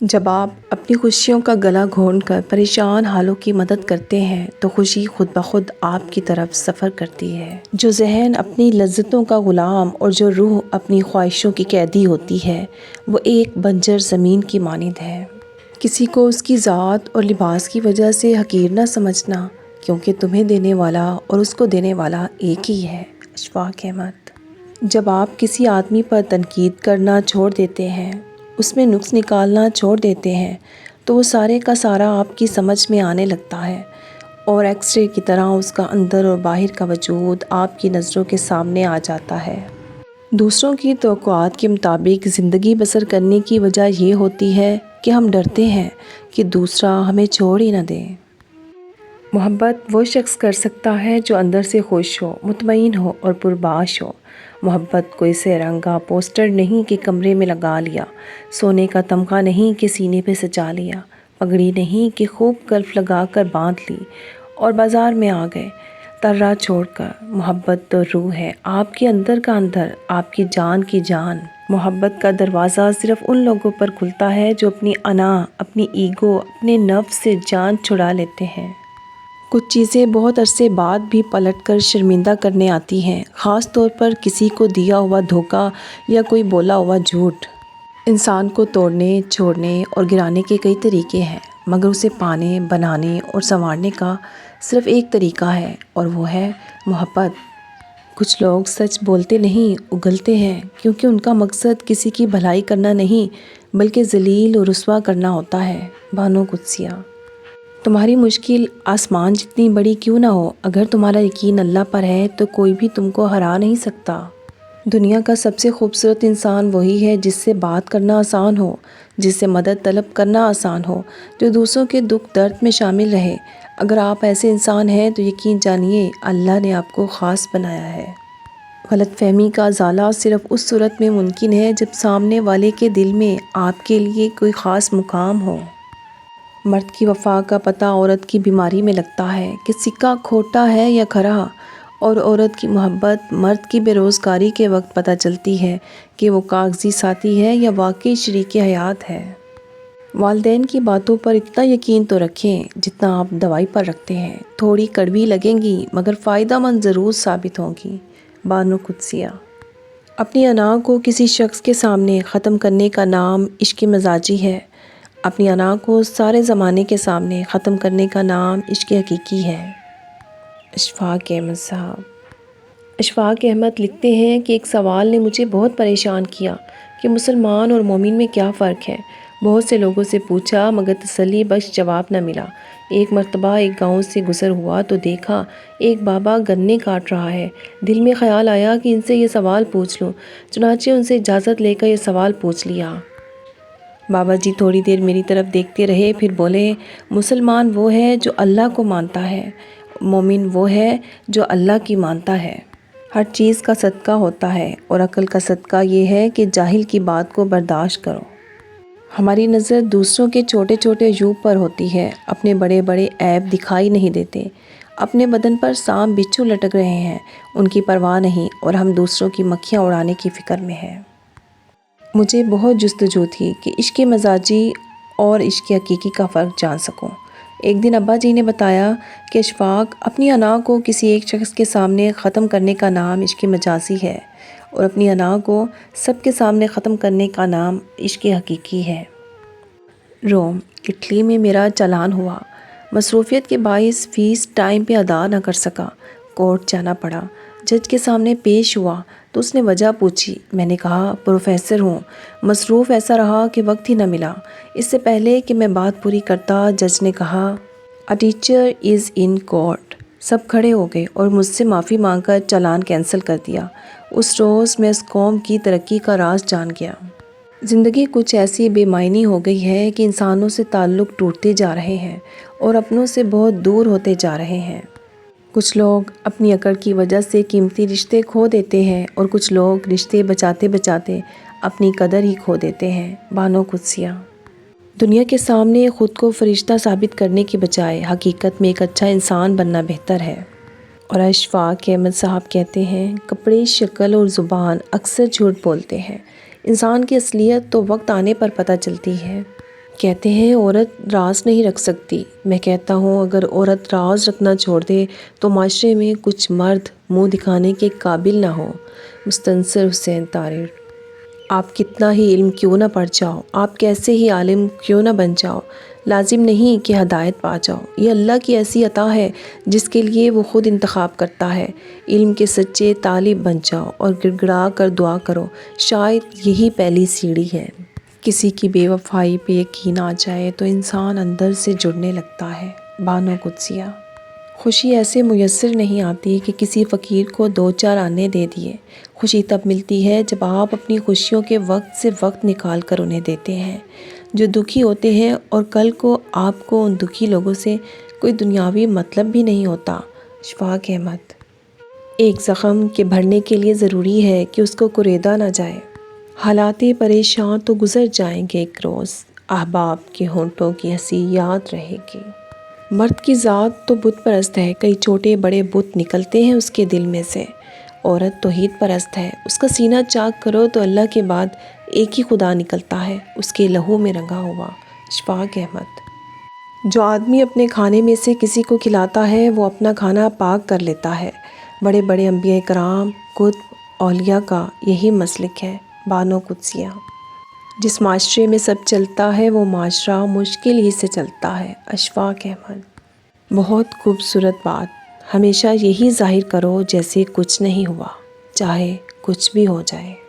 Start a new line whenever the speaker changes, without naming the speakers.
جب آپ اپنی خوشیوں کا گلا گھونٹ کر پریشان حالوں کی مدد کرتے ہیں تو خوشی خود بخود آپ کی طرف سفر کرتی ہے۔ جو ذہن اپنی لذتوں کا غلام اور جو روح اپنی خواہشوں کی قیدی ہوتی ہے وہ ایک بنجر زمین کی مانند ہے۔ کسی کو اس کی ذات اور لباس کی وجہ سے حقیر نہ سمجھنا، کیونکہ تمہیں دینے والا اور اس کو دینے والا ایک ہی ہے۔ اشفاق احمد۔ جب آپ کسی آدمی پر تنقید کرنا چھوڑ دیتے ہیں، اس میں نقص نکالنا چھوڑ دیتے ہیں تو وہ سارے کا سارا آپ کی سمجھ میں آنے لگتا ہے اور ایکس رے کی طرح اس کا اندر اور باہر کا وجود آپ کی نظروں کے سامنے آ جاتا ہے۔ دوسروں کی توقعات کے مطابق زندگی بسر کرنے کی وجہ یہ ہوتی ہے کہ ہم ڈرتے ہیں کہ دوسرا ہمیں چھوڑ ہی نہ دے۔ محبت وہ شخص کر سکتا ہے جو اندر سے خوش ہو، مطمئن ہو اور پرباش ہو۔ محبت کوئی سے رنگا پوسٹر نہیں کہ کمرے میں لگا لیا، سونے کا تمغہ نہیں کہ سینے پہ سجا لیا، پگڑی نہیں کہ خوب کلف لگا کر باندھ لی اور بازار میں آ گئے ترا چھوڑ کر۔ محبت تو روح ہے، آپ کے اندر کا اندر، آپ کی جان کی جان۔ محبت کا دروازہ صرف ان لوگوں پر کھلتا ہے جو اپنی انا، اپنی ایگو، اپنے نفس سے جان چھڑا لیتے ہیں۔ کچھ چیزیں بہت عرصے بعد بھی پلٹ کر شرمندہ کرنے آتی ہیں، خاص طور پر کسی کو دیا ہوا دھوکہ یا کوئی بولا ہوا جھوٹ۔ انسان کو توڑنے، چھوڑنے اور گرانے کے کئی طریقے ہیں، مگر اسے پانے، بنانے اور سنوارنے کا صرف ایک طریقہ ہے اور وہ ہے محبت۔ کچھ لوگ سچ بولتے نہیں، اگلتے ہیں، کیونکہ ان کا مقصد کسی کی بھلائی کرنا نہیں بلکہ ذلیل اور رسوا کرنا ہوتا ہے۔ بانو قدسیہ۔ تمہاری مشکل آسمان جتنی بڑی کیوں نہ ہو، اگر تمہارا یقین اللہ پر ہے تو کوئی بھی تم کو ہرا نہیں سکتا۔ دنیا کا سب سے خوبصورت انسان وہی ہے جس سے بات کرنا آسان ہو، جس سے مدد طلب کرنا آسان ہو، جو دوسروں کے دکھ درد میں شامل رہے۔ اگر آپ ایسے انسان ہیں تو یقین جانیے اللہ نے آپ کو خاص بنایا ہے۔ غلط فہمی کا ازالہ صرف اس صورت میں ممکن ہے جب سامنے والے کے دل میں آپ کے لیے کوئی خاص مقام ہو۔ مرد کی وفا کا پتہ عورت کی بیماری میں لگتا ہے کہ سکہ کھوٹا ہے یا کھرا، اور عورت کی محبت مرد کی بے روزگاری کے وقت پتہ چلتی ہے کہ وہ کاغذی ساتھی ہے یا واقعی شریک حیات ہے۔ والدین کی باتوں پر اتنا یقین تو رکھیں جتنا آپ دوائی پر رکھتے ہیں، تھوڑی کڑوی لگیں گی مگر فائدہ مند ضرور ثابت ہوں گی۔ بانو قدسیہ۔ اپنی انا کو کسی شخص کے سامنے ختم کرنے کا نام عشق مزاجی ہے، اپنی انا کو سارے زمانے کے سامنے ختم کرنے کا نام عشق حقیقی ہے۔ اشفاق احمد صاحب۔ اشفاق احمد لکھتے ہیں کہ ایک سوال نے مجھے بہت پریشان کیا کہ مسلمان اور مومن میں کیا فرق ہے۔ بہت سے لوگوں سے پوچھا مگر تسلی بخش جواب نہ ملا۔ ایک مرتبہ ایک گاؤں سے گزر ہوا تو دیکھا ایک بابا گنے کاٹ رہا ہے۔ دل میں خیال آیا کہ ان سے یہ سوال پوچھ لوں، چنانچہ ان سے اجازت لے کر یہ سوال پوچھ لیا۔ بابا جی تھوڑی دیر میری طرف دیکھتے رہے، پھر بولے، مسلمان وہ ہے جو اللہ کو مانتا ہے، مومن وہ ہے جو اللہ کی مانتا ہے۔ ہر چیز کا صدقہ ہوتا ہے اور عقل کا صدقہ یہ ہے کہ جاہل کی بات کو برداشت کرو۔ ہماری نظر دوسروں کے چھوٹے چھوٹے عیوب پر ہوتی ہے، اپنے بڑے بڑے عیب دکھائی نہیں دیتے۔ اپنے بدن پر سانپ بچھو لٹک رہے ہیں، ان کی پرواہ نہیں، اور ہم دوسروں کی مکھیاں اڑانے کی فکر میں ہیں۔ مجھے بہت جستجو تھی کہ عشق مزاجی اور عشق حقیقی کا فرق جان سکوں۔ ایک دن ابا جی نے بتایا کہ اشفاق، اپنی انا کو کسی ایک شخص کے سامنے ختم کرنے کا نام عشق مجازی ہے اور اپنی انا کو سب کے سامنے ختم کرنے کا نام عشق حقیقی ہے۔ روم، اٹلی میں میرا چالان ہوا۔ مصروفیت کے باعث فیس ٹائم پہ ادا نہ کر سکا، کورٹ جانا پڑا۔ جج کے سامنے پیش ہوا تو اس نے وجہ پوچھی۔ میں نے کہا پروفیسر ہوں، مصروف ایسا رہا کہ وقت ہی نہ ملا۔ اس سے پہلے کہ میں بات پوری کرتا جج نے کہا a teacher is in court. سب کھڑے ہو گئے اور مجھ سے معافی مانگ کر چالان کینسل کر دیا۔ اس روز میں اس قوم کی ترقی کا راز جان گیا۔ زندگی کچھ ایسی بے معنی ہو گئی ہے کہ انسانوں سے تعلق ٹوٹتے جا رہے ہیں اور اپنوں سے بہت دور ہوتے جا رہے ہیں۔ کچھ لوگ اپنی اکڑ کی وجہ سے قیمتی رشتے کھو دیتے ہیں اور کچھ لوگ رشتے بچاتے بچاتے اپنی قدر ہی کھو دیتے ہیں۔ بانو قدسیہ۔ دنیا کے سامنے خود کو فرشتہ ثابت کرنے کے بجائے حقیقت میں ایک اچھا انسان بننا بہتر ہے۔ اور اشفاق احمد صاحب کہتے ہیں، کپڑے، شکل اور زبان اکثر جھوٹ بولتے ہیں، انسان کی اصلیت تو وقت آنے پر پتہ چلتی ہے۔ کہتے ہیں عورت راز نہیں رکھ سکتی، میں کہتا ہوں اگر عورت راز رکھنا چھوڑ دے تو معاشرے میں کچھ مرد منہ دکھانے کے قابل نہ ہوں۔ مستنصر حسین طارڑ۔ آپ کتنا ہی علم کیوں نہ پڑھ جاؤ، آپ کیسے ہی عالم کیوں نہ بن جاؤ، لازم نہیں کہ ہدایت پا جاؤ۔ یہ اللہ کی ایسی عطا ہے جس کے لیے وہ خود انتخاب کرتا ہے۔ علم کے سچے طالب بن جاؤ اور گڑ گڑا کر دعا کرو، شاید یہی پہلی سیڑھی ہے۔ کسی کی بے وفائی پہ یقین آ جائے تو انسان اندر سے جڑنے لگتا ہے۔ بانو قدسیہ۔ خوشی ایسے میسر نہیں آتی کہ کسی فقیر کو دو چار آنے دے دیے۔ خوشی تب ملتی ہے جب آپ اپنی خوشیوں کے وقت سے وقت نکال کر انہیں دیتے ہیں۔ جو دکھی ہوتے ہیں اور کل کو آپ کو ان دکھی لوگوں سے کوئی دنیاوی مطلب بھی نہیں ہوتا۔ شفاق احمد۔ ایک زخم کے بھرنے کے لیے ضروری ہے کہ اس کو کریدا نہ جائے۔ حالات پریشان تو گزر جائیں گے ایک روز، احباب کے ہونٹوں کی ہنسی یاد رہے گی۔ مرد کی ذات تو بت پرست ہے، کئی چھوٹے بڑے بت نکلتے ہیں اس کے دل میں سے۔ عورت توحید پرست ہے، اس کا سینہ چاک کرو تو اللہ کے بعد ایک ہی خدا نکلتا ہے، اس کے لہو میں رنگا ہوا۔ شفاق احمد۔ جو آدمی اپنے کھانے میں سے کسی کو کھلاتا ہے وہ اپنا کھانا پاک کر لیتا ہے۔ بڑے بڑے انبیاء کرام، قطب، اولیاء کا یہی مسلک ہے۔ بانو قدسیہ۔ جس معاشرے میں سب چلتا ہے وہ معاشرہ مشکل ہی سے چلتا ہے۔ اشفاق احمد۔ بہت خوبصورت بات، ہمیشہ یہی ظاہر کرو جیسے کچھ نہیں ہوا، چاہے کچھ بھی ہو جائے۔